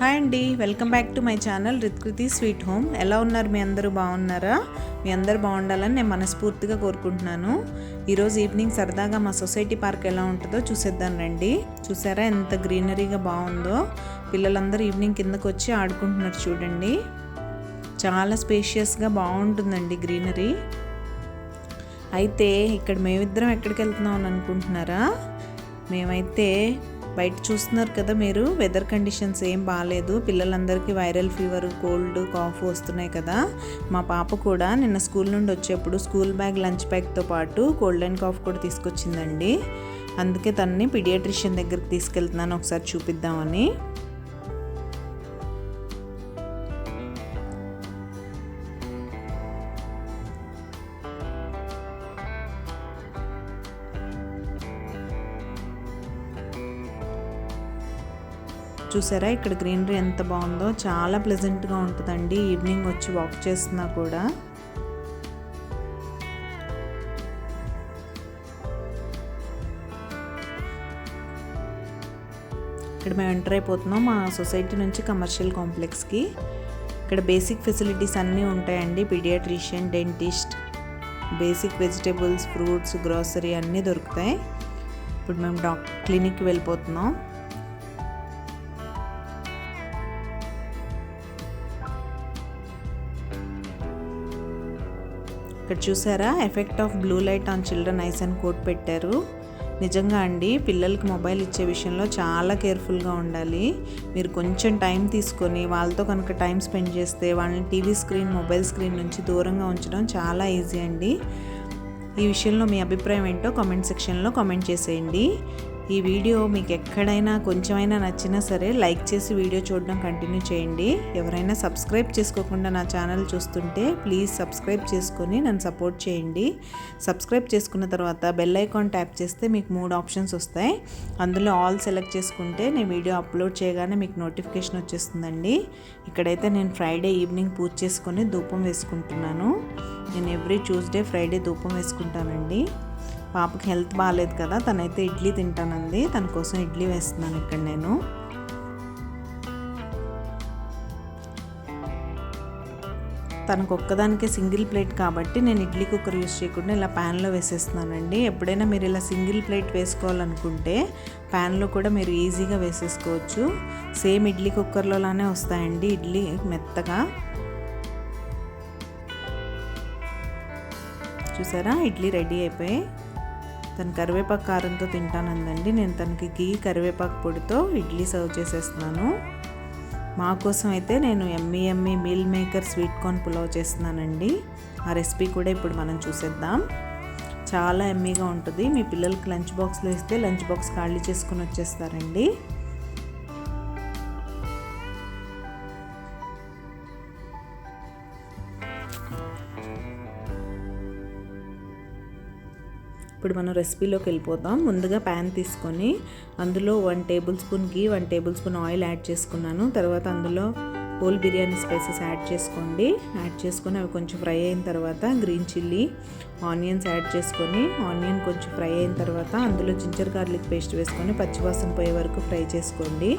Hi అండి, welcome back to my channel Ritkriti sweet home. ఎలా ఉన్నారు? మీ అందరూ బాగున్నారా? మీ అందరూ బాగుండాలని నేను మనస్ఫూర్తిగా కోరుకుంటున్నాను. ఈరోజు ఈవినింగ్ సరదాగా మా సొసైటీ పార్క్ ఎలా ఉంటుందో చూసేద్దాం రండి. చూసారా ఎంత గ్రీనరీగా బాగుందో? పిల్లలందరూ ఈవినింగ్ కిందకు వచ్చి ఆడుకుంటున్నారు చూడండి. చాలా స్పేషియస్గా బాగుంటుందండి గ్రీనరీ. అయితే ఇక్కడ మేమిద్దరం ఎక్కడికి వెళ్తున్నాం అని అనుకుంటున్నారా? మేమైతే బయట చూస్తున్నారు కదా మీరు, వెదర్ కండిషన్స్ ఏం బాగాలేదు. పిల్లలందరికీ వైరల్ ఫీవర్, కోల్డ్, కాఫ్ వస్తున్నాయి కదా. మా పాప కూడా నిన్న స్కూల్ నుండి వచ్చేప్పుడు స్కూల్ బ్యాగ్, లంచ్ బ్యాగ్తో పాటు కోల్డ్ అండ్ కాఫ్ కూడా తీసుకొచ్చిందండి. అందుకే తనని పీడియాట్రిషియన్ దగ్గరికి తీసుకెళ్తున్నాను, ఒకసారి చూపిద్దామని. చూసారా ఇక్కడ గ్రీనరీ ఎంత బాగుందో? చాలా ప్లెజెంట్గా ఉంటుందండి ఈవినింగ్ వచ్చి వాక్ చేస్తున్నా కూడా. ఇక్కడ మేము ఎంటర్ అయిపోతున్నాం మా సొసైటీ నుంచి కమర్షియల్ కాంప్లెక్స్కి. ఇక్కడ బేసిక్ ఫెసిలిటీస్ అన్నీ ఉంటాయండి. Paediatrician, dentist, basic vegetables, fruits, grocery అన్నీ దొరుకుతాయి. ఇప్పుడు మేము క్లినిక్కి వెళ్ళిపోతున్నాం. ఇక్కడ చూసారా, effect of blue light on children eyes అని కోట్ పెట్టారు. నిజంగా అండి, పిల్లలకి మొబైల్ ఇచ్చే విషయంలో చాలా కేర్ఫుల్గా ఉండాలి. మీరు కొంచెం టైం తీసుకొని వాళ్ళతో కనుక టైం స్పెండ్ చేస్తే వాళ్ళని టీవీ స్క్రీన్, మొబైల్ స్క్రీన్ నుంచి దూరంగా ఉంచడం చాలా ఈజీ అండి. ఈ విషయంలో మీ అభిప్రాయం ఏంటో కామెంట్ సెక్షన్లో కామెంట్ చేసేయండి. ఈ వీడియో మీకు ఎక్కడైనా కొంచెమైనా నచ్చినా సరే లైక్ చేసి వీడియో చూడడం కంటిన్యూ చేయండి. ఎవరైనా సబ్స్క్రైబ్ చేసుకోకుండా నా ఛానల్ చూస్తుంటే ప్లీజ్ సబ్స్క్రైబ్ చేసుకొని నన్ను సపోర్ట్ చేయండి. సబ్స్క్రైబ్ చేసుకున్న తర్వాత బెల్ ఐకాన్ ట్యాప్ చేస్తే మీకు 3 ఆప్షన్స్ వస్తాయి. అందులో ఆల్ సెలెక్ట్ చేసుకుంటే నేను వీడియో అప్లోడ్ చేయగానే మీకు నోటిఫికేషన్ వచ్చేస్తుందండి. ఇక్కడైతే నేను ఫ్రైడే ఈవినింగ్ పూజ చేసుకొని ధూపం వేసుకుంటున్నాను. నేను ఎవ్రీ ట్యూస్డే, ఫ్రైడే ధూపం వేసుకుంటానండి. పాపకి హెల్త్ బాగాలేదు కదా, తనైతే ఇడ్లీ తింటానంది. తన కోసం ఇడ్లీ వేస్తున్నాను ఇక్కడ నేను. తనకు ఒక్కదానికే సింగిల్ ప్లేట్ కాబట్టి నేను ఇడ్లీ కుక్కర్ యూస్ చేయకుండా ఇలా ప్యాన్లో వేసేస్తున్నానండి. ఎప్పుడైనా మీరు ఇలా సింగిల్ ప్లేట్ వేసుకోవాలనుకుంటే ప్యాన్లో కూడా మీరు ఈజీగా వేసేసుకోవచ్చు. సేమ్ ఇడ్లీ కుక్కర్లోలానే వస్తాయండి ఇడ్లీ మెత్తగా. చూసారా, ఇడ్లీ రెడీ అయిపోయి. తను కరివేపాకు కారంతో తింటానందండి. నేను తనకి గీ, కరివేపాకు పొడితో ఇడ్లీ సర్వ్ చేసేస్తున్నాను. మా కోసం అయితే నేను Emmy meal maker sweet corn pulao చేస్తున్నానండి. ఆ రెసిపీ కూడా ఇప్పుడు మనం చూసేద్దాం. చాలా ఎమ్మీగా ఉంటుంది. మీ పిల్లలకి లంచ్ బాక్స్లో ఇస్తే లంచ్ బాక్స్ ఖాళీ చేసుకుని వచ్చేస్తారండి. ఇప్పుడు మనం రెసిపీలోకి వెళ్ళిపోతాం. ముందుగా ప్యాన్ తీసుకొని అందులో 1 టేబుల్ స్పూన్ గీ, 1 టేబుల్ స్పూన్ ఆయిల్ యాడ్ చేసుకున్నాను. తర్వాత అందులో హోల్ బిర్యానీ స్పైసెస్ యాడ్ చేసుకోండి. యాడ్ చేసుకొని అవి కొంచెం ఫ్రై అయిన తర్వాత గ్రీన్ చిల్లీ, ఆనియన్స్ యాడ్ చేసుకొని ఆనియన్ కొంచెం ఫ్రై అయిన తర్వాత అందులో జింజర్ గార్లిక్ పేస్ట్ వేసుకొని పచ్చివాసన పోయే వరకు ఫ్రై చేసుకోండి.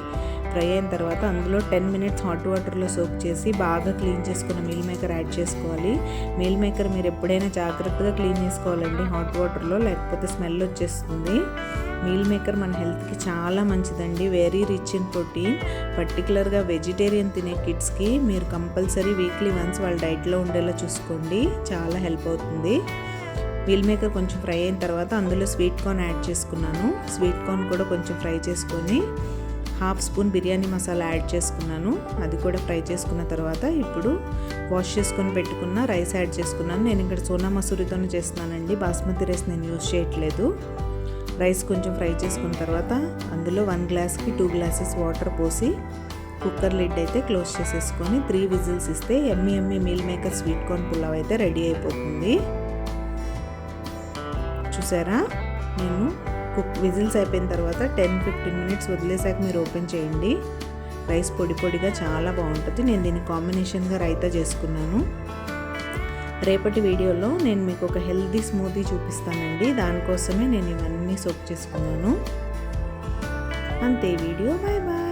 ఫ్రై అయిన తర్వాత అందులో 10 మినిట్స్ హాట్ వాటర్లో సోక్ చేసి బాగా క్లీన్ చేసుకున్న మీల్ మేకర్ యాడ్ చేసుకోవాలి. మీల్ మేకర్ మీరు ఎప్పుడైనా జాగ్రత్తగా క్లీన్ చేసుకోవాలండి హాట్ వాటర్లో, లేకపోతే స్మెల్ వచ్చేస్తుంది. మీల్ మేకర్ మన హెల్త్కి చాలా మంచిదండి. Very rich in protein. పర్టికులర్గా వెజిటేరియన్ తినే కిడ్స్కి మీరు కంపల్సరీ వీక్లీ వన్స్ వాళ్ళ డైట్లో ఉండేలా చూసుకోండి, చాలా హెల్ప్ అవుతుంది. మీల్ మేకర్ కొంచెం ఫ్రై అయిన తర్వాత అందులో స్వీట్ కార్న్ యాడ్ చేసుకున్నాను. స్వీట్ కార్న్ కూడా కొంచెం ఫ్రై చేసుకొని 1/2 స్పూన్ బిర్యానీ మసాలా యాడ్ చేసుకున్నాను. అది కూడా ఫ్రై చేసుకున్న తర్వాత ఇప్పుడు వాష్ చేసుకొని పెట్టుకున్న రైస్ యాడ్ చేసుకున్నాను. నేను ఇక్కడ సోనా మసూరితోనే చేస్తున్నానండి, బాస్మతి రైస్ నేను యూజ్ చేయట్లేదు. రైస్ కొంచెం ఫ్రై చేసుకున్న తర్వాత అందులో 1 గ్లాస్కి 2 గ్లాసెస్ వాటర్ పోసి కుక్కర్ లిడ్ అయితే క్లోజ్ చేసేసుకొని 3 విజిల్స్ ఇస్తే Emmy meal maker sweet corn pulao అయితే రెడీ అయిపోతుంది. చూసారా, నేను విజిల్స్ అయిపోయిన తర్వాత 10-15 మినిట్స్ వదిలేసాక మీరు ఓపెన్ చేయండి. రైస్ పొడి పొడిగా చాలా బాగుంటుంది. నేను దీన్ని కాంబినేషన్గా రైతా చేసుకున్నాను. రేపటి వీడియోలో నేను మీకు ఒక హెల్దీ స్మూదీ చూపిస్తానండి. దానికోసమే నేను ఇవన్నీ సోక్ చేసుకున్నాను. అంతే వీడియో. Bye bye.